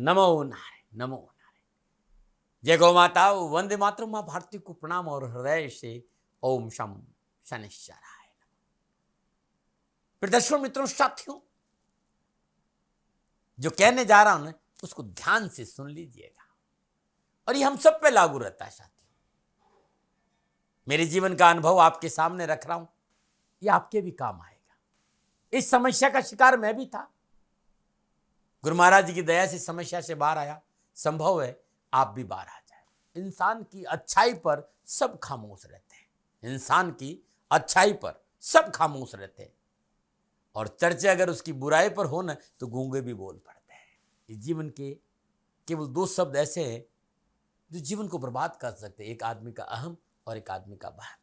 नमो नारायण, नमो नारायण। जय गौ माता, वंदे मातरम। माँ भारती को प्रणाम और हृदय से ओम शम शनिश्चराय। दर्शकों, मित्रों, साथियों, जो कहने जा रहा हूं ना, उसको ध्यान से सुन लीजिएगा और ये हम सब पे लागू रहता है। साथियों, मेरे जीवन का अनुभव आपके सामने रख रहा हूं, ये आपके भी काम आएगा। इस समस्या का शिकार मैं भी था। गुरु महाराज जी की दया से समस्या से बाहर आया। संभव है आप भी बाहर आ जाए। इंसान की अच्छाई पर सब खामोश रहते हैं। इंसान की अच्छाई पर सब खामोश रहते हैं और चर्चा अगर उसकी बुराई पर हो ना, तो गूंगे भी बोल पड़ते हैं। इस जीवन के केवल दो शब्द ऐसे हैं जो जीवन को बर्बाद कर सकते हैं। एक आदमी का अहम और एक आदमी का वहम।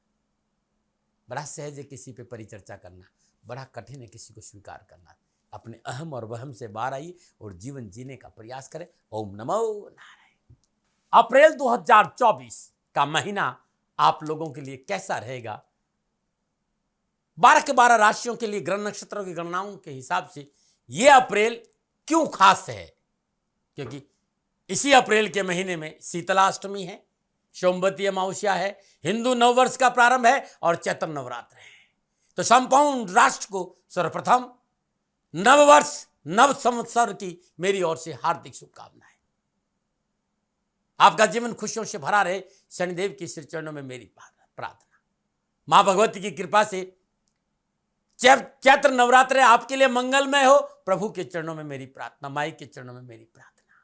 बड़ा सहज है किसी पे परिचर्चा करना, बड़ा कठिन है किसी को स्वीकार करना। अपने अहम और वहम से बाहर आइए और जीवन जीने का प्रयास करें। ओम नमो नारायण। अप्रैल 2024 का महीना आप लोगों के लिए कैसा रहेगा? 12 के 12 राशियों के लिए ग्रह नक्षत्रों की गणनाओं के हिसाब से यह अप्रैल क्यों खास है? क्योंकि इसी अप्रैल के महीने में शीतलाष्टमी है, सोमवती अमावस्या है, हिंदू नववर्ष का प्रारंभ है और चैत्र नवरात्र है। तो संपूर्ण राष्ट्र को सर्वप्रथम नववर्ष नव संवत्सर की मेरी ओर से हार्दिक शुभकामनाएं। आपका जीवन खुशियों से भरा रहे, शनिदेव की श्री चरणों में मेरी प्रार्थना। मां भगवती की कृपा से चैत्र नवरात्र आपके लिए मंगलमय हो, प्रभु के चरणों में मेरी प्रार्थना, माई के चरणों में मेरी प्रार्थना।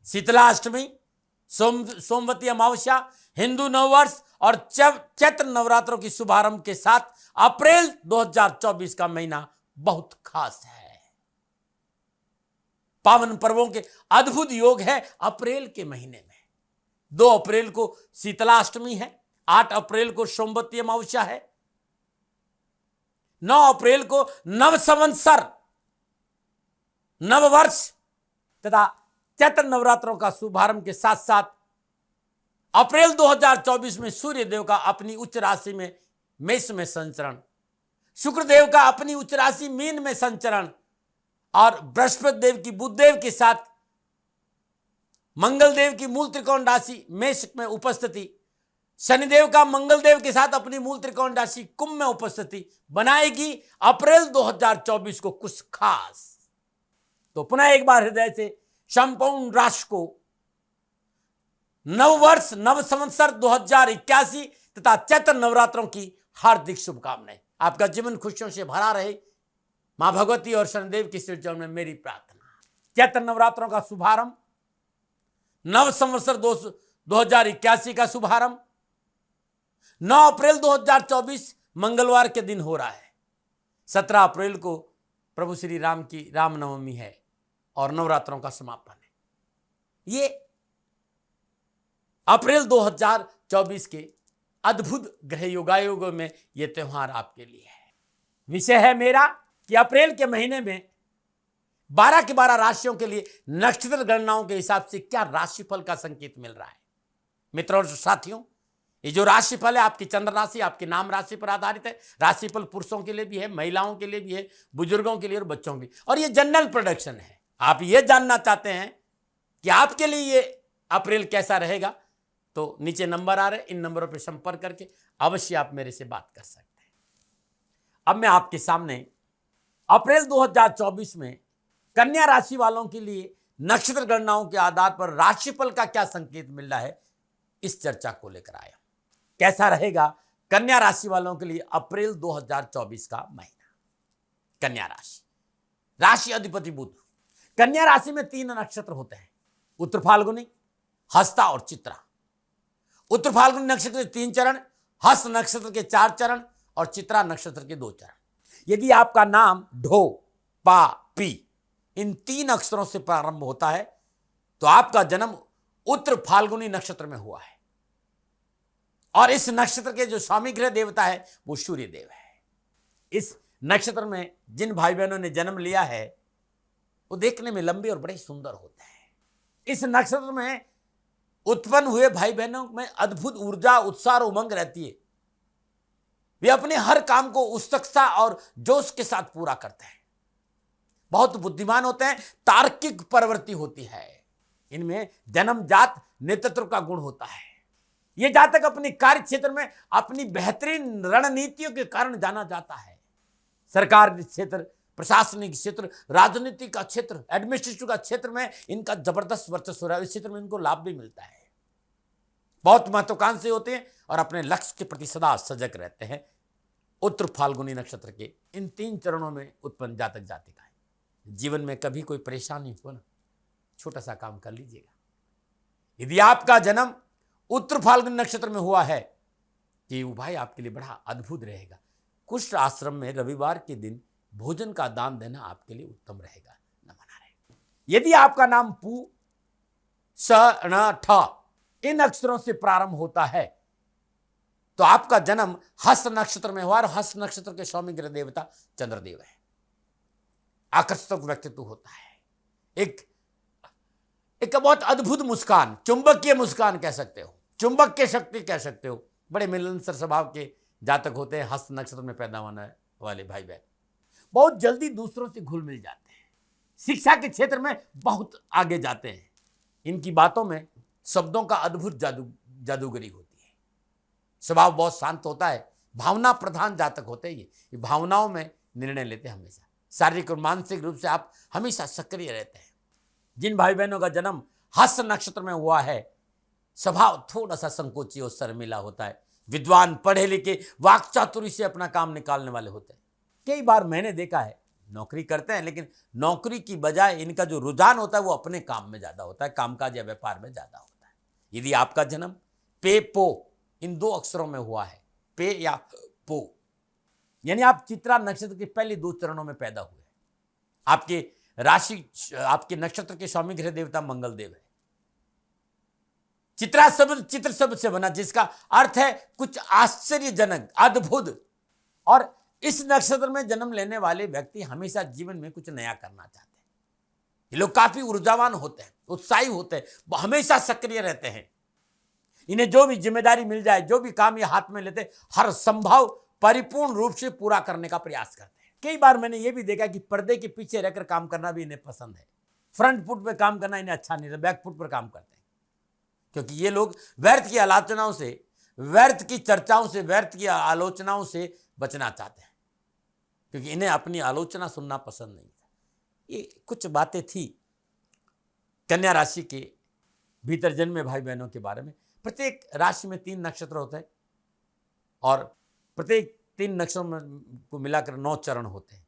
शीतलाष्टमी, सोमवती अमावस्या, हिंदू नववर्ष और चैत्र नवरात्रों की शुभारंभ के साथ अप्रैल 2024 का महीना बहुत खास है। पावन पर्वों के अद्भुत योग है अप्रैल के महीने में। 2 अप्रैल को शीतलाष्टमी है, 8 अप्रैल को सोमवती अमावस्या है, 9 अप्रैल को नव संवत्सर नववर्ष तथा चैत्र नवरात्रों का शुभारंभ के साथ साथ अप्रैल 2024 में सूर्य देव का अपनी उच्च राशि में मेष में संचरण, शुक्रदेव का अपनी उच्च राशि मीन में संचरण और बृहस्पति देव की बुधदेव के साथ मंगल देव की मूल त्रिकोण राशि मेष में उपस्थिति, शनिदेव का मंगल देव के साथ अपनी मूल त्रिकोण राशि कुंभ में उपस्थिति बनाएगी अप्रैल 2024 को कुछ खास। तो पुनः एक बार हृदय से संपूर्ण राष्ट्र को नववर्ष नव संवत्सर 2081 तथा चैत्र नवरात्रों की हार्दिक शुभकामनाएं। आपका जीवन खुशियों से भरा रहे, मां भगवती और शनिदेव की श्री चरणों में मेरी प्रार्थना। चैत्र नवरात्रों का शुभारंभ, नव संवत्सर 2081 का शुभारंभ 9 अप्रैल 2024 मंगलवार के दिन हो रहा है। 17 अप्रैल को प्रभु श्री राम की रामनवमी है और नवरात्रों का समापन है। ये अप्रैल 2024 के अद्भुत ग्रह योगायोगों में यह त्योहार आपके लिए है। विषय है मेरा कि अप्रैल के महीने में 12 के 12 राशियों के लिए नक्षत्र गणनाओं के हिसाब से क्या राशिफल का संकेत मिल रहा है। मित्रों और साथियों, ये जो राशिफल है आपकी चंद्र राशि, आपके नाम राशि पर आधारित है। राशिफल पुरुषों के लिए भी है, महिलाओं के लिए भी है, बुजुर्गों के लिए और बच्चों के लिए, और ये जनरल प्रेडिक्शन है। आप ये जानना चाहते हैं कि आपके लिए ये अप्रैल कैसा रहेगा, तो नीचे नंबर आ रहे, इन नंबरों पर संपर्क करके अवश्य आप मेरे से बात कर सकते हैं। अब मैं आपके सामने अप्रैल 2024 में कन्या राशि वालों के लिए नक्षत्र गणनाओं के आधार पर राशिफल का क्या संकेत मिल रहा है, इस चर्चा को लेकर आया। कैसा रहेगा कन्या राशि वालों के लिए अप्रैल 2024 का महीना। कन्या राशि, राशि अधिपति बुध। कन्या राशि में 3 नक्षत्र होते हैं, उत्तर फाल्गुनी, हस्ता और चित्रा। उत्तर फाल्गुनी नक्षत्र के 3 चरण, हस्त नक्षत्र के 4 चरण और चित्रा नक्षत्र के 2 चरण। यदि आपका नाम ढो, पा, पी इन 3 अक्षरों से प्रारंभ होता है तो आपका जन्म उत्तर फाल्गुनी नक्षत्र में हुआ है और इस नक्षत्र के जो स्वामी ग्रह देवता है वो सूर्य देव है। इस नक्षत्र में जिन भाई बहनों ने जन्म लिया है वो देखने में लंबे और बड़े सुंदर होते हैं। इस नक्षत्र में उत्पन्न हुए भाई बहनों में अद्भुत ऊर्जा, उत्साह और उमंग रहती है। वे अपने हर काम को उत्सुकता और जोश के साथ पूरा करते हैं। बहुत बुद्धिमान होते हैं, तार्किक प्रवृत्ति होती है, इनमें जन्मजात नेतृत्व का गुण होता है। ये जातक अपनी कार्य क्षेत्र में अपनी बेहतरीन रणनीतियों के कारण जाना जाता है। सरकार क्षेत्र, प्रशासनिक क्षेत्र, राजनीति का क्षेत्र, एडमिनिस्ट्रेटिव का क्षेत्र में इनका जबरदस्त वर्चस्व रहा है। इस क्षेत्र में इनको लाभ भी मिलता है, बहुत महत्वाकांक्षी होते हैं और अपने लक्ष्य के प्रति सदा सजग रहते हैं। उत्तर फाल्गुनी नक्षत्र के इन 3 चरणों में उत्पन्न जातक जातिकाएं, जीवन में कभी कोई परेशानी हो ना, छोटा सा काम कर लीजिएगा। यदि आपका जन्म उत्तर फाल्गुनी नक्षत्र में हुआ है तो ये उपाय आपके लिए बड़ा अद्भुत रहेगा। कुष्ठ आश्रम में रविवार के दिन भोजन का दान देना आपके लिए उत्तम रहेगा, न मना रहे। यदि आपका नाम पू, स, न, ठ इन अक्षरों से प्रारंभ होता है तो आपका जन्म हस्त नक्षत्र में हुआ और हस्त नक्षत्र के स्वामी ग्रह देवता चंद्रदेव है। आकर्षक व्यक्तित्व होता है, एक बहुत अद्भुत मुस्कान, चुंबकीय मुस्कान कह सकते हो, चुंबक की शक्ति कह सकते हो। बड़े मिलनसार स्वभाव के जातक होते हैं हस्त नक्षत्र में पैदा होने वाले भाई बहन। बहुत जल्दी दूसरों से घुल मिल जाते हैं, शिक्षा के क्षेत्र में बहुत आगे जाते हैं। इनकी बातों में शब्दों का अद्भुत जादूगरी होती है। स्वभाव बहुत शांत होता है, भावना प्रधान जातक होते हैं। ये भावनाओं में निर्णय लेते हैं हमेशा। शारीरिक और मानसिक रूप से आप हमेशा सक्रिय रहते हैं। जिन भाई बहनों का जन्म हस्त नक्षत्र में हुआ है, स्वभाव थोड़ा सा संकोची और शर्मिला होता है। विद्वान, पढ़े लिखे, वाक चातुर्य से अपना काम निकालने वाले होते हैं। कई बार मैंने देखा है, नौकरी करते हैं लेकिन नौकरी की बजाय इनका जो रुझान होता है वो अपने काम में ज्यादा होता है, कामकाज या व्यापार में ज्यादा होता है। यदि आपका जन्म पे, पो इन 2 अक्षरों में हुआ है, पे या पो, यानी आप चित्रा नक्षत्र के पहले 2 चरणों में पैदा हुए, आपके राशि, आपके नक्षत्र के स्वामी ग्रह देवता मंगल देव है। चित्रा शब्द चित्र शब्द से बना, जिसका अर्थ है कुछ आश्चर्यजनक, अद्भुत। और इस नक्षत्र में जन्म लेने वाले व्यक्ति हमेशा जीवन में कुछ नया करना चाहते हैं। ये लोग काफी ऊर्जावान होते हैं, उत्साही होते हैं, हमेशा सक्रिय रहते हैं। इन्हें जो भी जिम्मेदारी मिल जाए, जो भी काम ये हाथ में लेते, हर संभव परिपूर्ण रूप से पूरा करने का प्रयास करते हैं। कई बार मैंने ये भी देखा कि पर्दे के पीछे रहकर काम करना भी इन्हें पसंद है। फ्रंट फुट पे काम करना इन्हें अच्छा नहीं लगता, बैक फुट पर काम करते हैं। क्योंकि ये लोग व्यर्थ की आलोचनाओं से, व्यर्थ की चर्चाओं से, व्यर्थ की आलोचनाओं से बचना चाहते हैं, क्योंकि इन्हें अपनी आलोचना सुनना पसंद नहीं था। ये कुछ बातें थी कन्या राशि के भीतर जन्मे भाई बहनों के बारे में। प्रत्येक राशि में 3 नक्षत्र होते हैं और प्रत्येक 3 नक्षत्रों को मिलाकर 9 चरण होते हैं।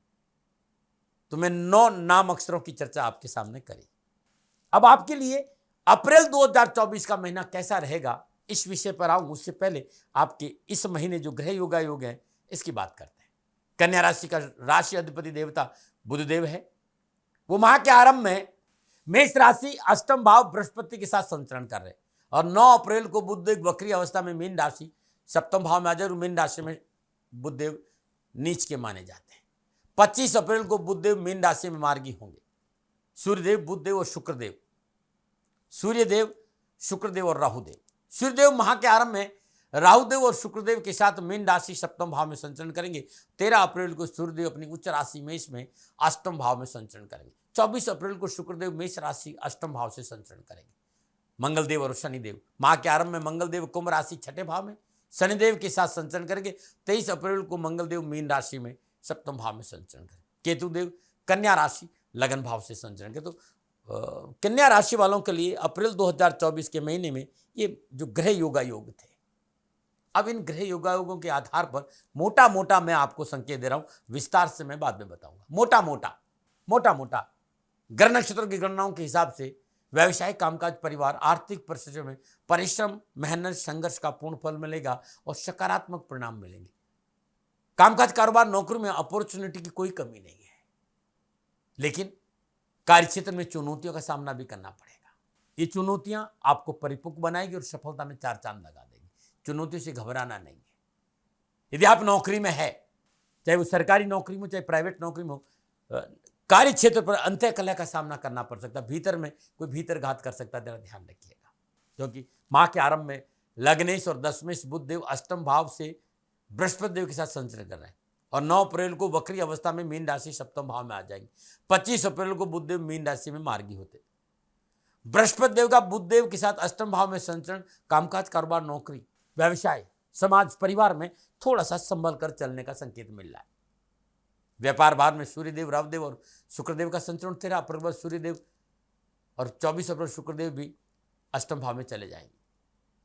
तो मैं 9 नाम अक्षरों की चर्चा आपके सामने करी। अब आपके लिए अप्रैल 2024 का महीना कैसा रहेगा, इस विषय पर आऊं उससे पहले आपके इस महीने जो ग्रह योग है इसकी बात करते हैं। कन्या राशि का राशि अधिपति देवता बुधदेव है। वो माह के आरंभ में मेष राशि अष्टम भाव बृहस्पति के साथ संचरण कर रहे और 9 अप्रैल को बुधदेव वक्री अवस्था में मीन राशि सप्तम भाव में आ जाए और मीन राशि में बुधदेव नीच के माने जाते हैं। 25 अप्रैल को बुधदेव मीन राशि में मार्गी होंगे। सूर्यदेव, बुधदेव और शुक्रदेव, सूर्यदेव, शुक्रदेव और राहुदेव। सूर्यदेव माह के आरंभ में राहुदेव और शुक्रदेव के साथ मीन राशि सप्तम भाव में संचरण करेंगे। 13 अप्रैल को सूर्यदेव अपनी उच्च राशि मेष में अष्टम भाव में संचरण करेंगे। 24 अप्रैल को शुक्रदेव मेष राशि अष्टम भाव से संचरण करेंगे। मंगलदेव और शनिदेव माह के आरंभ में मंगलदेव कुंभ राशि छठे भाव में शनिदेव के साथ संचरण करेंगे। 23 अप्रैल को मंगलदेव मीन राशि में सप्तम भाव में संचरण करेंगे। केतुदेव कन्या राशि लगन भाव से संचरण करें। तो कन्या राशि वालों के लिए अप्रैल 2024 के महीने में ये जो ग्रह योग थे, अब इन ग्रह योगायोगों के आधार पर मोटा मोटा मैं आपको संकेत दे रहा हूं, विस्तार से मैं बाद में बताऊंगा। मोटा मोटा ग्रह नक्षत्र की गणनाओं के हिसाब से व्यवसायिक कामकाज, परिवार, आर्थिक परिस्थितियों में परिश्रम, मेहनत, संघर्ष का पूर्ण फल मिलेगा और सकारात्मक परिणाम मिलेंगे। कामकाज, कारोबार, नौकरी में अपॉर्चुनिटी की कोई कमी नहीं है, लेकिन कार्य क्षेत्र में चुनौतियों का सामना भी करना पड़ेगा। ये चुनौतियां आपको परिपक्व बनाएगी और सफलता में 4 चांद लगा देगी। चुनौतियों से घबराना नहीं है। यदि आप नौकरी में है, चाहे वो सरकारी नौकरी में हो, चाहे प्राइवेट नौकरी में हो, कार्य क्षेत्र पर अंतः कलह का सामना करना पड़ सकता है। भीतर में कोई भीतर घात कर सकता है, जरा ध्यान रखिएगा। क्योंकि माह के आरंभ में लग्नेश और दशमेश बुधदेव अष्टम भाव से बृहस्पति देव के साथ संचरण कर रहे हैं और 9 अप्रैल को वक्री अवस्था में मीन राशि सप्तम भाव में आ जाएंगे। 25 अप्रैल को बुधदेव मीन राशि में मार्गी होते। बृहस्पति देव का बुधदेव के साथ अष्टम भाव में संचरण कामकाज, कारोबार, नौकरी, व्यवसाय, समाज, परिवार में थोड़ा सा संभल कर चलने का संकेत मिल रहा है। व्यापार भाव में सूर्यदेव, रविदेव और शुक्रदेव का संचरण 13 अप्रैल पर सूर्यदेव और 24 अप्रैल शुक्रदेव भी अष्टम भाव में चले जाएंगे।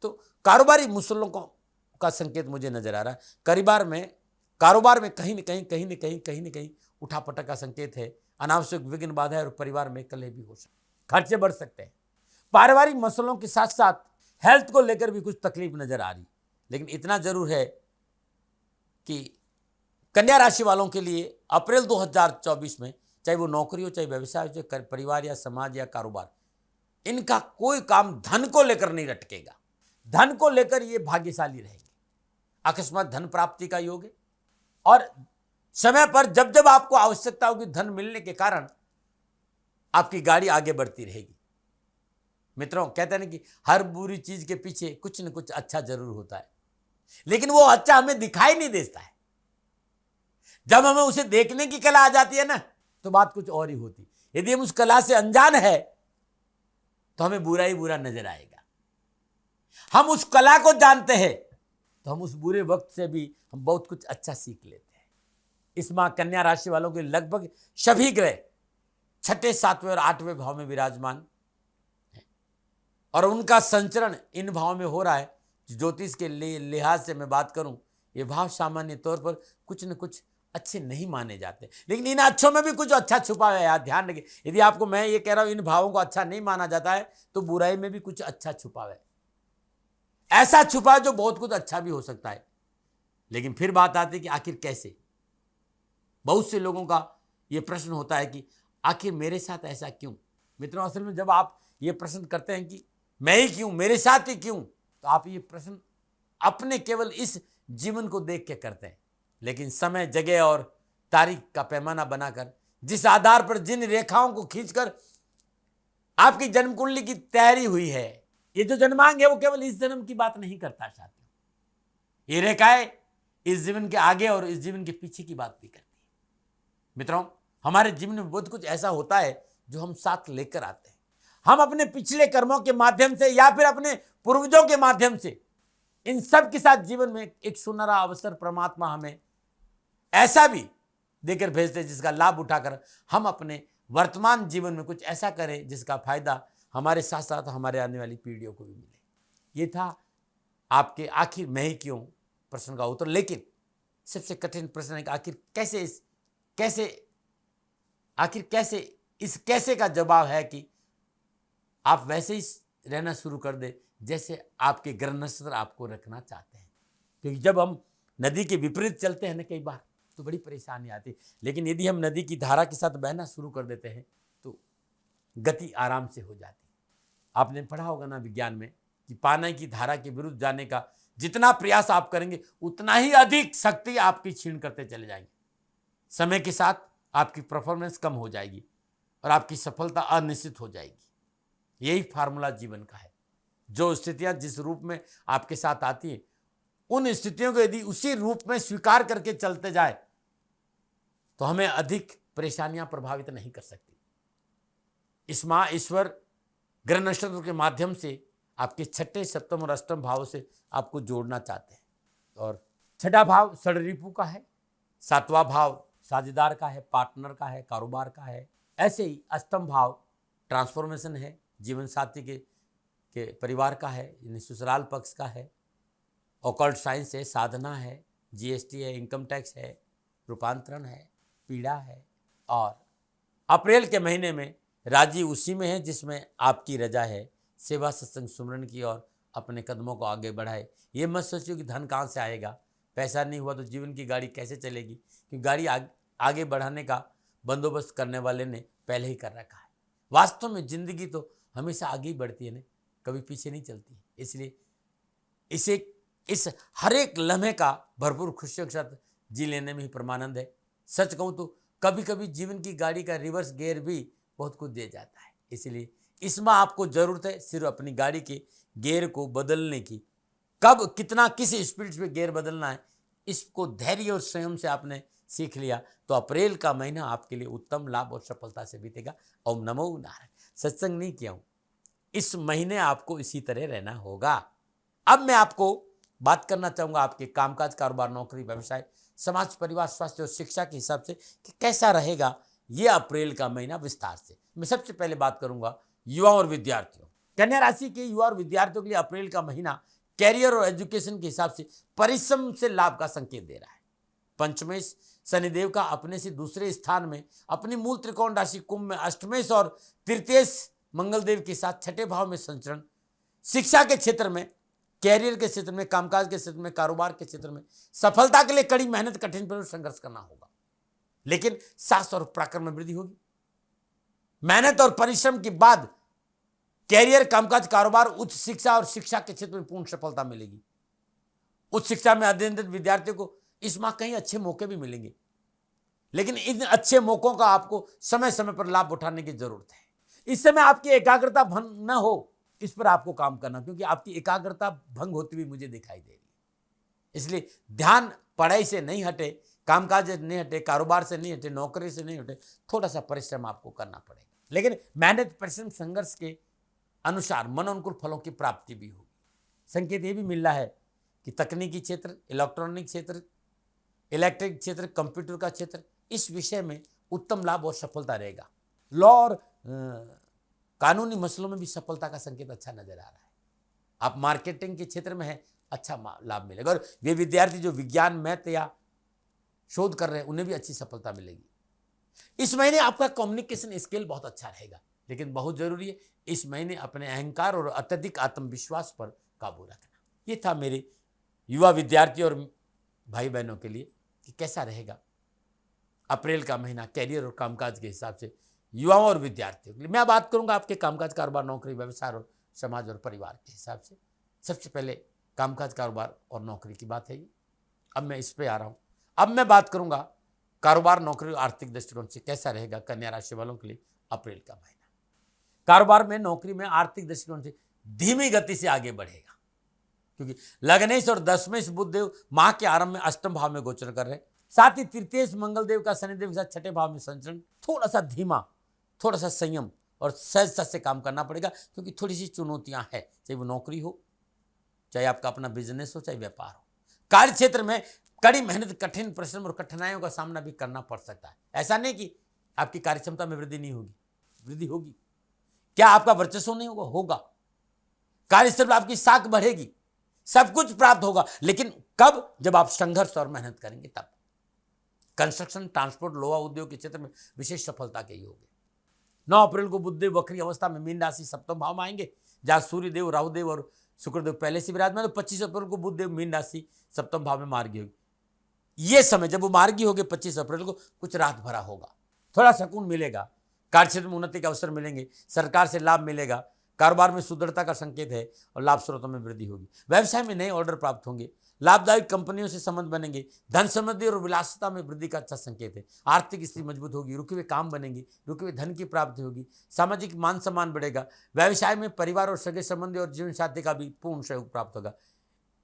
तो कारोबारी मुश्किलों का संकेत मुझे नजर आ रहा है। कारोबार में कहीं न कहीं उठापटक का संकेत है। अनावश्यक विघ्न बाधा है और परिवार में कलह भी हो सकते, खर्चे बढ़ सकते हैं। पारिवारिक मसलों के साथ साथ हेल्थ को लेकर भी कुछ तकलीफ नजर आ रही, लेकिन इतना जरूर है कि कन्या राशि वालों के लिए अप्रैल 2024 में, चाहे वो नौकरी हो, चाहे व्यवसाय हो, चाहे परिवार या समाज या कारोबार, इनका कोई काम धन को लेकर नहीं रटकेगा। धन को लेकर ये भाग्यशाली रहेंगे। अकस्मात धन प्राप्ति का योग है और समय पर जब जब आपको आवश्यकता होगी धन मिलने के कारण आपकी गाड़ी आगे बढ़ती रहेगी। मित्रों, कहते हैं ना कि हर बुरी चीज के पीछे कुछ न कुछ अच्छा जरूर होता है, लेकिन वो अच्छा हमें दिखाई नहीं देता है। जब हमें उसे देखने की कला आ जाती है ना, तो बात कुछ और ही होती। यदि हम उस कला से अनजान है तो हमें बुरा ही बुरा नजर आएगा। हम उस कला को जानते हैं तो हम उस बुरे वक्त से भी हम बहुत कुछ अच्छा सीख लेते हैं। इस माह कन्या राशि वालों के लगभग सभी ग्रह 6ठे, 7वें और 8वें भाव में विराजमान है और उनका संचरण इन भाव में हो रहा है। ज्योतिष के लिहाज से मैं बात करूं, ये भाव सामान्य तौर पर कुछ न कुछ अच्छे नहीं माने जाते, लेकिन इन अच्छों में भी कुछ अच्छा छुपा है। यार ध्यान रखिए, यदि आपको मैं ये कह रहा हूं इन भावों को अच्छा नहीं माना जाता है, तो बुराई में भी कुछ अच्छा छुपा है। ऐसा छुपा है जो बहुत कुछ अच्छा भी हो सकता है। लेकिन फिर बात आती है कि आखिर कैसे। बहुत से लोगों का यह प्रश्न होता है कि आखिर मेरे साथ ऐसा क्यों। मित्रों, असल में जब आप ये प्रश्न करते हैं कि मैं ही क्यों, मेरे साथ ही क्यों, तो आप ये प्रश्न अपने केवल इस जीवन को देख के करते हैं। लेकिन समय, जगह और तारीख का पैमाना बनाकर, जिस आधार पर जिन रेखाओं को खींचकर आपकी जन्म कुंडली की तैयारी हुई है, ये जो जन्मांग है वो केवल इस जन्म की बात नहीं करता साथियों। ये रेखाएं इस जीवन के आगे और इस जीवन के पीछे की बात भी करती है। मित्रों, हमारे जीवन में बहुत कुछ ऐसा होता है जो हम साथ लेकर आते हैं। हम अपने पिछले कर्मों के माध्यम से या फिर अपने पूर्वजों के माध्यम से इन सब के साथ जीवन में एक सुनहरा अवसर परमात्मा हमें ऐसा भी देकर भेजते जिसका लाभ उठाकर हम अपने वर्तमान जीवन में कुछ ऐसा करें जिसका फायदा हमारे साथ साथ हमारे आने वाली पीढ़ियों को भी मिले। ये था आपके आखिर मैं ही क्यों प्रश्न का उत्तर। लेकिन सबसे कठिन प्रश्न है कि आखिर इस कैसे का जवाब है कि आप वैसे ही रहना शुरू कर दे जैसे आपके ग्रह नक्षत्र आपको रखना चाहते हैं। क्योंकि जब हम नदी के विपरीत चलते हैं ना, कई बार तो बड़ी परेशानी आती है। लेकिन यदि हम नदी की धारा के साथ बहना शुरू कर देते हैं तो गति आराम से हो जाती है। आपने पढ़ा होगा ना विज्ञान में कि पानी की धारा के विरुद्ध जाने का जितना प्रयास आप करेंगे उतना ही अधिक शक्ति आपकी क्षीण करते चले जाएंगे। समय के साथ आपकी परफॉर्मेंस कम हो जाएगी और आपकी सफलता अनिश्चित हो जाएगी। यही फार्मूला जीवन का है। जो स्थितियां जिस रूप में आपके साथ आती हैं, उन स्थितियों को यदि उसी रूप में स्वीकार करके चलते जाए तो हमें अधिक परेशानियां प्रभावित नहीं कर सकती। इस माह ईश्वर ग्रह नक्षत्र के माध्यम से आपके 6ठे, 7वें और 8वें भाव से आपको जोड़ना चाहते हैं। और 6ठा भाव षड्रिपु का है, 7वां भाव साझेदार का है, पार्टनर का है, कारोबार का है। ऐसे ही 8वां भाव ट्रांसफॉर्मेशन है, जीवन साथी के परिवार का है, यानी ससुराल पक्ष का है। ऑकल्ट साइंस है, साधना है, जीएसटी है, इनकम टैक्स है, रूपांतरण है, पीड़ा है। और अप्रैल के महीने में राजी उसी में है जिसमें आपकी रजा है। सेवा, सत्संग, सुमरन की और अपने कदमों को आगे बढ़ाए। ये मत सोचिए कि धन कहाँ से आएगा, पैसा नहीं हुआ तो जीवन की गाड़ी कैसे चलेगी, क्योंकि गाड़ी आगे बढ़ाने का बंदोबस्त करने वाले ने पहले ही कर रखा है। वास्तव में जिंदगी तो हमेशा आगे ही बढ़ती है ना, कभी पीछे नहीं चलती है। इसलिए इस हर एक लम्हे का भरपूर खुशियों के साथ जी लेने में ही परमानंद है। सच कहूँ तो कभी कभी जीवन की गाड़ी का रिवर्स गियर भी बहुत कुछ दे जाता है। इसलिए इसमें आपको जरूरत है सिर्फ अपनी गाड़ी के गियर को बदलने की। कब, कितना, किस स्पीड पे गियर बदलना है, इसको धैर्य और संयम से आपने सीख लिया तो अप्रैल का महीना आपके लिए उत्तम लाभ और सफलता से बीतेगा। ओम नमो नारायण। सत्संग नहीं किया हूं, इस महीने आपको इसी तरह रहना होगा। अब मैं आपको बात करना चाहूंगा आपके कामकाज, कारोबार, नौकरी, व्यवसाय, समाज, परिवार, स्वास्थ्य और शिक्षा के हिसाब से कि कैसा रहेगा ये अप्रैल का महीना विस्तार से। मैं सबसे पहले बात करूंगा युवा और विद्यार्थियों। कन्या राशि के युवा और विद्यार्थियों के लिए अप्रैल का महीना कैरियर और एजुकेशन के हिसाब से परिश्रम से लाभ का संकेत दे रहा है। पंचमेश शनिदेव का अपने से दूसरे स्थान में अपनी मूल त्रिकोण राशि कुंभ में अष्टमेश और तृतीयेश मंगलदेव के साथ छठे भाव में संचरण शिक्षा के क्षेत्र में, कैरियर के क्षेत्र में, कामकाज के क्षेत्र में, कारोबार के क्षेत्र में सफलता के लिए कड़ी मेहनत, कठिन परिश्रम, संघर्ष करना होगा, लेकिन साहस और पराक्रम में वृद्धि होगी। मेहनत और परिश्रम के बाद कैरियर, कामकाज, कारोबार, उच्च शिक्षा और शिक्षा के क्षेत्र में पूर्ण सफलता मिलेगी। उच्च शिक्षा में अध्ययनरत विद्यार्थियों को इस माह कहीं अच्छे मौके भी मिलेंगे, लेकिन इन अच्छे मौकों का आपको समय समय पर लाभ उठाने की जरूरत है। इस समय आपकी एकाग्रता भंग न हो, इस पर आपको काम करना, क्योंकि आपकी एकाग्रता भंग होती हुई मुझे दिखाई दे रही है। इसलिए ध्यान पढ़ाई से नहीं हटे, कामकाज से नहीं हटे, कारोबार से नहीं हटे, नौकरी से नहीं हटे, थोड़ा सा परिश्रम आपको करना पड़ेगा, लेकिन मेहनत, परिश्रम, संघर्ष के अनुसार मनोनुकूल फलों की प्राप्ति भी होगी। संकेत ये भी मिल रहा है कि तकनीकी क्षेत्र, इलेक्ट्रॉनिक क्षेत्र, इलेक्ट्रिक क्षेत्र, कंप्यूटर का क्षेत्र, इस विषय में उत्तम लाभ और सफलता रहेगा। लॉ और कानूनी मसलों में भी सफलता का संकेत अच्छा नजर आ रहा है। आप मार्केटिंग के क्षेत्र में है, अच्छा लाभ मिलेगा। और वे विद्यार्थी जो विज्ञान, मैथ या शोध कर रहे हैं, उन्हें भी अच्छी सफलता मिलेगी। इस महीने आपका कम्युनिकेशन स्किल बहुत अच्छा रहेगा, लेकिन बहुत जरूरी है इस महीने अपने अहंकार और अत्यधिक आत्मविश्वास पर काबू रखना। ये था मेरे युवा, विद्यार्थी और भाई बहनों के लिए कि कैसा रहेगा अप्रैल का महीना कैरियर और कामकाज के हिसाब से युवाओं और विद्यार्थियों के लिए। मैं बात करूंगा आपके कामकाज, कारोबार, नौकरी, व्यवसाय और समाज और परिवार के हिसाब से। सबसे पहले कामकाज, कारोबार और नौकरी की बात है ये। अब मैं इस पे आ रहा हूं। अब मैं बात करूंगा कारोबार, नौकरी और आर्थिक दृष्टिकोण से कैसा रहेगा कन्या राशि वालों के लिए अप्रैल का महीना। कारोबार में, नौकरी में आर्थिक दृष्टिकोण से धीमी गति से आगे बढ़ेगा, क्योंकि लग्नेश और दशमेश बुधदेव माह के आरंभ में अष्टम भाव में गोचर कर रहे हैं। साथ ही तृतीयेश मंगलदेव का शनिदेव के साथ छठे भाव में संचरण, थोड़ा सा धीमा, थोड़ा सा संयम और सहजता से काम करना पड़ेगा, क्योंकि थोड़ी सी चुनौतियां हैं, चाहे वो नौकरी हो, चाहे आपका अपना बिजनेस हो, चाहे व्यापार हो। कार्य क्षेत्र में कड़ी मेहनत, कठिन परिश्रम और कठिनाइयों का सामना भी करना पड़ सकता है। ऐसा नहीं कि आपकी कार्य क्षमता में वृद्धि नहीं होगी, वृद्धि होगी। क्या आपका वर्चस्व नहीं होगा? होगा। कार्यस्थल पर आपकी साख बढ़ेगी, सब कुछ प्राप्त होगा, लेकिन कब? जब आप संघर्ष और मेहनत करेंगे तब। कंस्ट्रक्शन, ट्रांसपोर्ट, लोहा उद्योग के क्षेत्र में विशेष सफलता के योग है। 9 अप्रैल को बुधदेव वक्री अवस्था में मीन राशि सप्तम भाव में आएंगे, जहां सूर्यदेव, राहुदेव और शुक्रदेव पहले से विराजमान। तो 25 अप्रैल को बुधदेव मीन राशि सप्तम भाव में मार्गी होगी। ये समय जब वो मार्गी होगी 25 अप्रैल को, कुछ राहत भरा होगा, थोड़ा सुकून मिलेगा, कार्य क्षेत्र में उन्नति के अवसर मिलेंगे, सरकार से लाभ मिलेगा, कारोबार में सुदृढ़ता का संकेत है और लाभ स्रोतों में वृद्धि होगी। व्यवसाय में नए ऑर्डर प्राप्त होंगे, लाभदायक कंपनियों से संबंध बनेंगे, धन समृद्धि और विलासिता में वृद्धि का अच्छा संकेत है। आर्थिक स्थिति मजबूत होगी, रुके हुए काम बनेंगे, रुके हुए धन की प्राप्ति होगी, सामाजिक मान सम्मान बढ़ेगा। व्यवसाय में परिवार और सगे संबंधी और जीवन साथी का भी पूर्ण सहयोग प्राप्त होगा।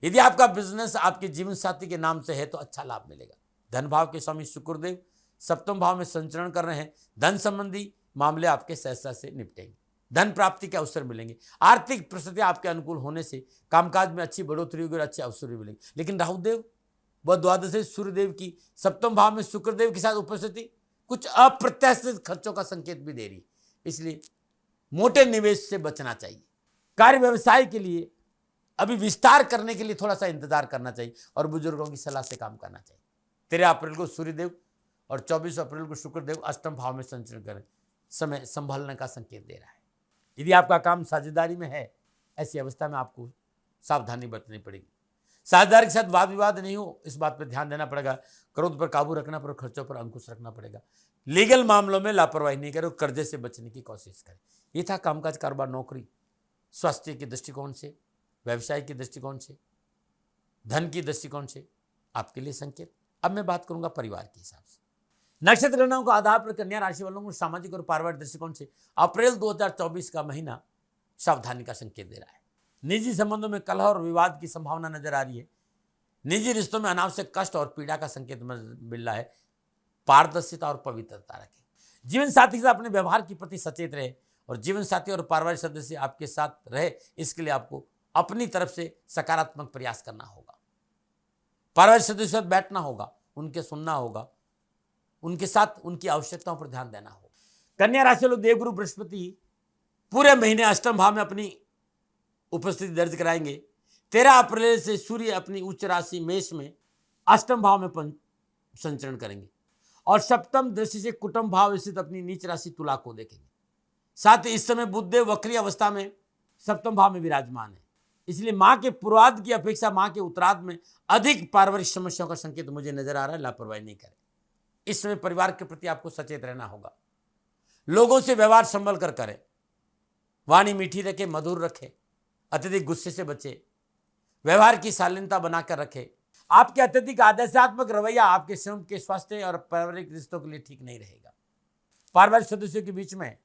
यदि आपका बिजनेस आपके जीवन साथी के नाम से है तो अच्छा लाभ मिलेगा। धन भाव के स्वामी शुक्रदेव सप्तम भाव में संचरण कर रहे हैं, धन संबंधी मामले आपके सहजता से निपटेंगे, धन प्राप्ति के अवसर मिलेंगे। आर्थिक परिस्थितियां आपके अनुकूल होने से कामकाज में अच्छी बढ़ोतरी होगी और अच्छे अवसर भी मिलेंगे। लेकिन राहुदेव व द्वादश सूर्यदेव की सप्तम भाव में शुक्रदेव के साथ उपस्थिति कुछ अप्रत्याशित खर्चों का संकेत भी दे रही है, इसलिए मोटे निवेश से बचना चाहिए। कार्य व्यवसाय के लिए अभी विस्तार करने के लिए थोड़ा सा इंतजार करना चाहिए और बुजुर्गों की सलाह से काम करना चाहिए। 13 अप्रैल को सूर्यदेव और 24 अप्रैल को शुक्रदेव अष्टम भाव में संचरण करें, समय संभलने का संकेत दे रहा है। यदि आपका काम साझेदारी में है, ऐसी अवस्था में आपको सावधानी बरतनी पड़ेगी। साझेदारी के साथ वाद विवाद नहीं हो, इस बात पर ध्यान देना पड़ेगा। क्रोध पर काबू रखना पड़ेगा, खर्चों पर अंकुश रखना पड़ेगा। लीगल मामलों में लापरवाही नहीं करें, कर्जे से बचने की कोशिश करें। ये था कामकाज, कारोबार, नौकरी, स्वास्थ्य के दृष्टिकोण से, व्यवसाय के दृष्टिकोण से, धन की दृष्टिकोण से आपके लिए संकेत। अब मैं बात करूंगा परिवार के हिसाब से। नक्षत्र गणनाओं के आधार पर कन्या राशि वालों को सामाजिक और पारिवारिक दृष्टिकोण से अप्रैल 2024 का महीना सावधानी का संकेत दे रहा है। निजी संबंधों में कलह और विवाद की संभावना नजर आ रही है। निजी रिश्तों में अनावश्यक कष्ट और पीड़ा का संकेत मिल रहा है। पारदर्शिता और पवित्रता रखें। जीवन साथी के साथ अपने व्यवहार के प्रति सचेत रहे और जीवन साथी और पारिवारिक सदस्य आपके साथ रहे, इसके लिए आपको अपनी तरफ से सकारात्मक प्रयास करना होगा। पारिवारिक सदस्यों के साथ बैठना होगा, उनके सुनना होगा, उनके साथ उनकी आवश्यकताओं पर ध्यान देना होगा। कन्या राशि लोग देवगुरु बृहस्पति पूरे महीने अष्टम भाव में अपनी उपस्थिति दर्ज कराएंगे। 13 अप्रैल से सूर्य अपनी उच्च राशि मेष में अष्टम भाव में संचरण करेंगे और सप्तम दृष्टि से कुटुंब भाव स्थित अपनी नीच राशि तुला को देखेंगे। साथ ही इस समय बुधदेव वक्री अवस्था में सप्तम भाव में विराजमान है, इसलिए मां के पूर्वार्ध की अपेक्षा मां के उत्तरार्ध में अधिक पारिवारिक समस्याओं का संकेत मुझे नजर आ रहा है। लापरवाही नहीं करें। इस समय परिवार के प्रति आपको सचेत रहना होगा। लोगों से व्यवहार संभल कर करें, वाणी मीठी रखें, मधुर रखें, अत्यधिक गुस्से से बचे, व्यवहार की शालीनता बनाकर रखें। आपके अत्यधिक आदर्शात्मक रवैया आपके स्वयं के स्वास्थ्य और पारिवारिक रिश्तों के लिए ठीक नहीं रहेगा। पारिवारिक सदस्यों के बीच में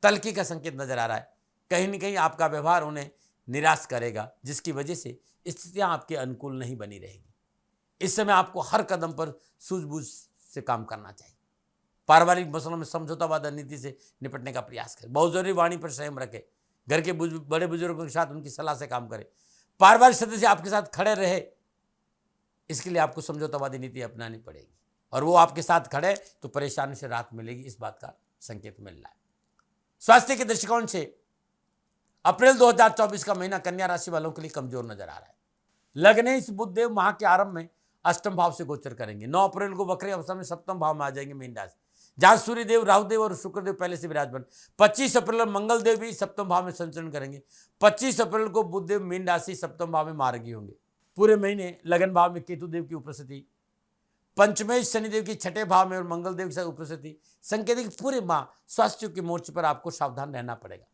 तल्खी का संकेत नजर आ रहा है। कहीं न कहीं आपका व्यवहार उन्हें निराश करेगा, जिसकी वजह से स्थितियां आपके अनुकूल नहीं बनी रहेगी। इस समय आपको हर कदम पर सूझबूझ से काम करना चाहिए। पारिवारिक मसलों में समझौतावाद नीति से निपटने का प्रयास करें। बहुत जरूरी वाणी पर संयम रखें। घर के बड़े बुजुर्गों के साथ उनकी सलाह से काम करें। पारिवारिक सदस्य आपके साथ खड़े रहे, इसके लिए आपको समझौतावादी नीति अपनानी पड़ेगी और वो आपके साथ खड़े तो परेशानी से राहत मिलेगी, इस बात का संकेत मिल रहा है। स्वास्थ्य के दृष्टिकोण से अप्रैल 2024 का महीना कन्या राशि वालों के लिए कमजोर नजर आ रहा है। लग्न इस बुधदेव माह के आरंभ में अष्टम भाव से गोचर करेंगे। 9 अप्रैल को वक्री अवस्था में सप्तम भाव में आ जाएंगे मीन राशि, जहां सूर्यदेव, राहुदेव और शुक्रदेव पहले से विराजमान। 25 अप्रैल मंगल देव भी सप्तम भाव में संचरण करेंगे। 25 अप्रैल को बुधदेव मीन राशि सप्तम भाव में मार्गी होंगे। पूरे महीने लगन भाव में केतु देव की उपस्थिति, पंचमेश शनिदेव की छठे भाव में और मंगल देव की उपस्थिति संकेत है कि पूरे माह स्वास्थ्य के मोर्चे पर आपको सावधान रहना पड़ेगा।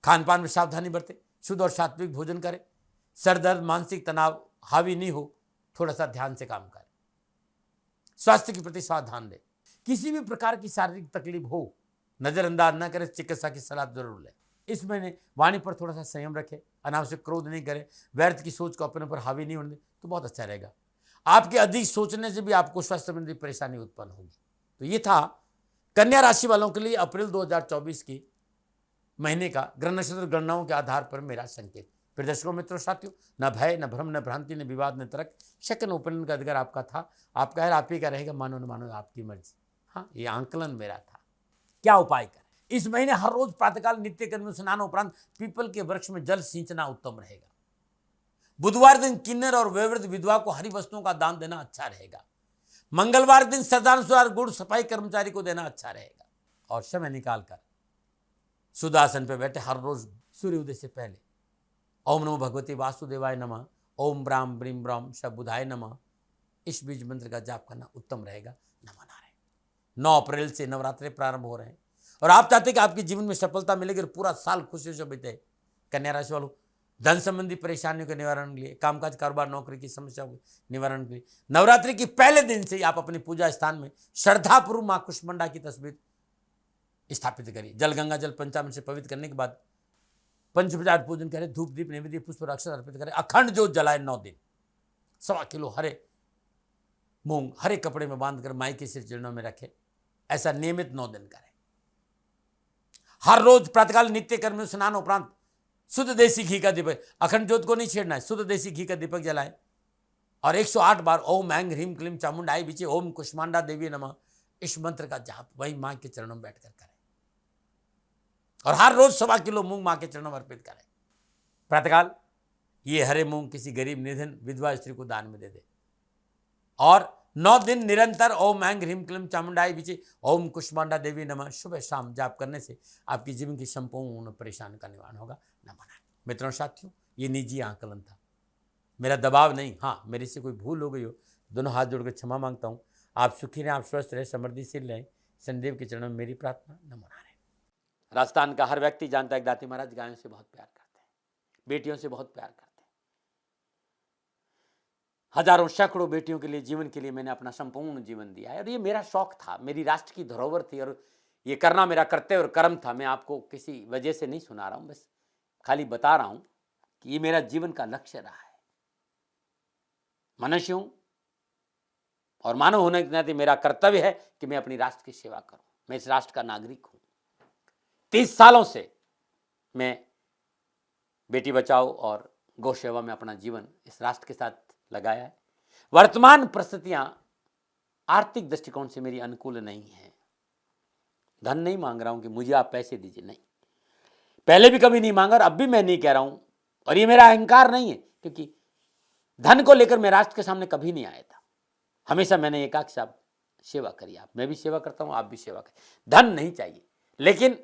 खान पान में सावधानी बरतें, शुद्ध और सात्विक भोजन करें, सर दर्द, मानसिक तनाव हावी नहीं हो, थोड़ा सा ध्यान से काम करें। स्वास्थ्य के प्रति सावधान दें। किसी भी प्रकार की शारीरिक तकलीफ हो, नजरअंदाज न करें, चिकित्सा की सलाह जरूर लें। इस महीने वाणी पर थोड़ा सा संयम रखें, अनावश्यक क्रोध नहीं करें, व्यर्थ की सोच को अपने पर हावी नहीं होने दें, तो बहुत अच्छा रहेगा। आपके अधिक सोचने से भी आपको स्वास्थ्य संबंधी परेशानी उत्पन्न होगी। तो ये था कन्या राशि वालों के लिए अप्रैल 2024 की महीने का ग्रह नक्षत्र गणनाओं के आधार पर मेरा संकेत। फिर दर्शकों, मित्रों, साथियों, न भय, न भ्रम, न भ्रांति, न विवाद, न तर्क, शक, न उपनयन का अधिकार आपका था। आपका है, आप ही का रहेगा। मानो न मानो, आपकी मर्जी। हाँ, ये आंकलन मेरा था। क्या उपाय करें? इस महीने हर रोज प्रातःकाल नित्य कर्म में स्नान उपरांत पीपल के वृक्ष में जल सिंचना उत्तम रहेगा। बुधवार दिन किन्नर और वयोवृद्ध विधवा को हरी वस्तुओं का दान देना अच्छा रहेगा। मंगलवार दिन श्रद्धानुसार गुड़ सफाई कर्मचारी को देना अच्छा रहेगा। और समय निकालकर शुद्ध आसन पर बैठे हर रोज सूर्योदय से पहले ओम नमो भगवती वासुदेवाय नमः, ओम ब्राम ब्रीम ब्राम श बुधाय नमः, इस बीज मंत्र का जाप करना उत्तम रहेगा। नमो नारायण। 9 अप्रैल से नवरात्रि प्रारंभ हो रहे हैं और आप चाहते हैं कि आपके जीवन में सफलता मिलेगी और पूरा साल खुशियों से बीते। कन्या राशि वालों, धन संबंधी परेशानियों के निवारण के लिए, कामकाज, कारोबार, नौकरी की समस्याओं के निवारण के लिए नवरात्रि के पहले दिन से ही आप अपने पूजा स्थान में श्रद्धापूर्वक मां कुष्मांडा की तस्वीर स्थापित करिए। जल गंगा जल पंचामृत से पवित्र करने के बाद पंचोपचार पूजन करें, धूप दीप नैवेद्य पुष्प और अक्षत अर्पित करें, अखंड ज्योत जलाए 9 दिन, 1.25 किलो हरे मूंग हरे कपड़े में बांधकर माई के सिर चरणों में रखें। ऐसा नियमित 9 दिन करें। हर रोज प्रातःकाल नित्य कर्म में स्नान उपरांत शुद्ध देसी घी का दीपक, अखंड ज्योत को नहीं छेड़ना है, शुद्ध देसी घी का दीपक जलाएं और 108 बार ओम ऐं ह्रीम क्लीम चामुंडाई बीचे ओम कुष्मांडा देवी नमः, इस मंत्र का जाप वही मां के चरणों में बैठकर करें और हर रोज 1.25 किलो मूंग मां के चरणों में अर्पित करें। प्रातःकाल ये हरे मूंग किसी गरीब निधन विधवा स्त्री को दान में दे दे और 9 दिन निरंतर ओम ऐं ह्रीम क्लीम चामुंडाई बीचे ओम कुष्मांडा देवी नमः सुबह शाम जाप करने से आपकी जीवन की संपूर्ण परेशानी का निवारण होगा। नमो नारायण। मित्रों, साथियों, ये निजी आकलन था, मेरा दबाव नहीं। हाँ, मेरे से कोई भूल हो गई हो, दोनों हाथ जोड़कर क्षमा मांगता हूँ। आप सुखी रहें, आप स्वस्थ रहें, समृद्धिशील रहें, शनिदेव के चरणों में मेरी प्रार्थना। नमो नारायण। राजस्थान का हर व्यक्ति जानता है दाती महाराज गायों से बहुत प्यार करते हैं, बेटियों से बहुत प्यार करते हैं। हजारों सैकड़ों बेटियों के लिए, जीवन के लिए मैंने अपना संपूर्ण जीवन दिया है और ये मेरा शौक था, मेरी राष्ट्र की धरोहर थी और ये करना मेरा कर्तव्य और कर्म था। मैं आपको किसी वजह से नहीं सुना रहा हूँ, बस खाली बता रहा हूँ कि ये मेरा जीवन का लक्ष्य रहा है। मनुष्यों, और मानव होने के नाते मेरा कर्तव्य है कि मैं अपनी राष्ट्र की सेवा करूं। मैं इस राष्ट्र का नागरिक हूं। 30 सालों से मैं बेटी बचाओ और गौ सेवा में अपना जीवन इस राष्ट्र के साथ लगाया है। वर्तमान परिस्थितियां आर्थिक दृष्टिकोण से मेरी अनुकूल नहीं है। धन नहीं मांग रहा हूं कि मुझे आप पैसे दीजिए, नहीं, पहले भी कभी नहीं मांगा और अब भी मैं नहीं कह रहा हूं, और ये मेरा अहंकार नहीं है, क्योंकि धन को लेकर मैं राष्ट्र के सामने कभी नहीं आया था। हमेशा मैंने ये कहा कि साहब सेवा करिए, आप, मैं भी सेवा करता हूं, आप भी सेवा करिए, धन नहीं चाहिए। लेकिन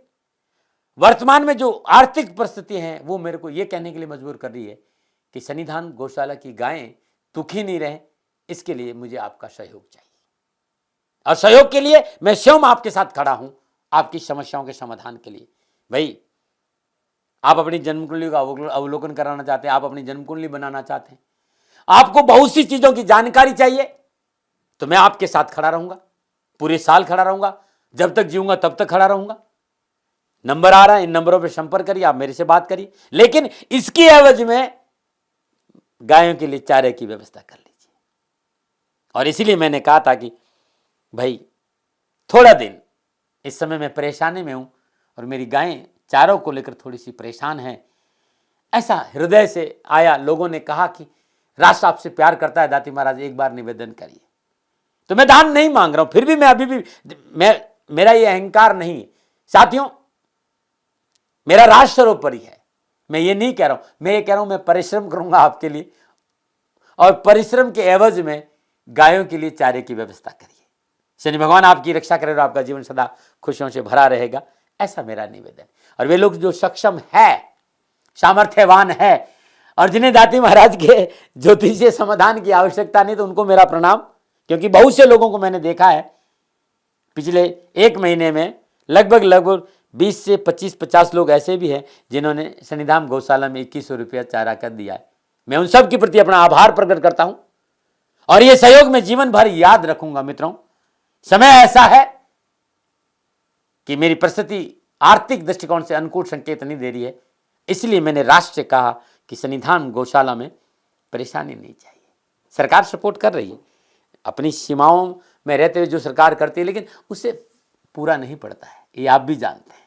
वर्तमान में जो आर्थिक परिस्थिति है वो मेरे को ये कहने के लिए मजबूर कर रही है कि सन्निधान गौशाला की गायें दुखी नहीं रहे, इसके लिए मुझे आपका सहयोग चाहिए। और सहयोग के लिए मैं स्वयं आपके साथ खड़ा हूं, आपकी समस्याओं के समाधान के लिए। भाई, आप अपनी जन्म कुंडली का अवलोकन कराना चाहते हैं, आप अपनी जन्म कुंडली बनाना चाहते हैं, आपको बहुत सी चीजों की जानकारी चाहिए, तो मैं आपके साथ खड़ा रहूंगा, पूरे साल खड़ा रहूंगा, जब तक जीऊंगा तब तक खड़ा रहूंगा। नंबर आ रहा है, इन नंबरों पर संपर्क करिए, आप मेरे से बात करिए, लेकिन इसकी एवज में गायों के लिए चारे की व्यवस्था कर लीजिए। और इसीलिए मैंने कहा था कि भाई थोड़ा दिन, इस समय मैं परेशानी में हूं और मेरी गायें चारों को लेकर थोड़ी सी परेशान है। ऐसा हृदय से आया, लोगों ने कहा कि राष्ट्र आपसे प्यार करता है दाती महाराज, एक बार निवेदन करिए। तो मैं दान नहीं मांग रहा हूं, फिर भी मैं अभी भी, मेरा ये अहंकार नहीं है साथियों, मेरा राष्ट्र सर्वोपरि है। मैं ये नहीं कह रहा हूं, मैं ये कह रहा हूं मैं परिश्रम करूंगा आपके लिए, और परिश्रम के एवज में गायों के लिए चारे की व्यवस्था करिए। शनि भगवान आपकी रक्षा करे और आपका जीवन सदा खुशियों से भरा रहेगा, ऐसा मेरा निवेदन। और वे लोग जो सक्षम है, सामर्थ्यवान है, और जिन्हें दाती महाराज के ज्योतिषीय समाधान की आवश्यकता नहीं, तो उनको मेरा प्रणाम, क्योंकि बहुत से लोगों को मैंने देखा है पिछले 1 महीने में लगभग 20 से 25-50 लोग ऐसे भी हैं जिन्होंने सन्निधान गौशाला में 2100 रुपया चारा कर दिया है। मैं उन सब के प्रति अपना आभार प्रकट करता हूं, और यह सहयोग मैं जीवन भर याद रखूंगा। मित्रों, समय ऐसा है कि मेरी परिस्थिति आर्थिक दृष्टिकोण से अनुकूल संकेत नहीं दे रही है, इसलिए मैंने राष्ट्र से कहा कि सन्निधान गौशाला में परेशानी नहीं चाहिए। सरकार सपोर्ट कर रही है, अपनी सीमाओं में रहते हुए जो सरकार करती है, लेकिन उससे पूरा नहीं पड़ता है, ये आप भी जानते हैं।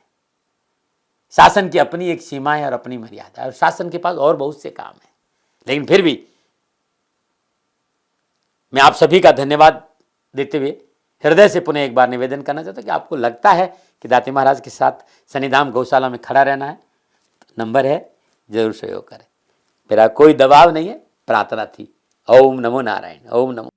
शासन की अपनी एक सीमा है और अपनी मर्यादा है, और शासन के पास और बहुत से काम है। लेकिन फिर भी मैं आप सभी का धन्यवाद देते हुए हृदय से पुनः एक बार निवेदन करना चाहता हूं कि आपको लगता है कि दाती महाराज के साथ सन्निधान गौशाला में खड़ा रहना है, नंबर है, जरूर सहयोग करें। मेरा कोई दबाव नहीं है, प्रार्थना थी। ओम नमो नारायण। ओम नमो।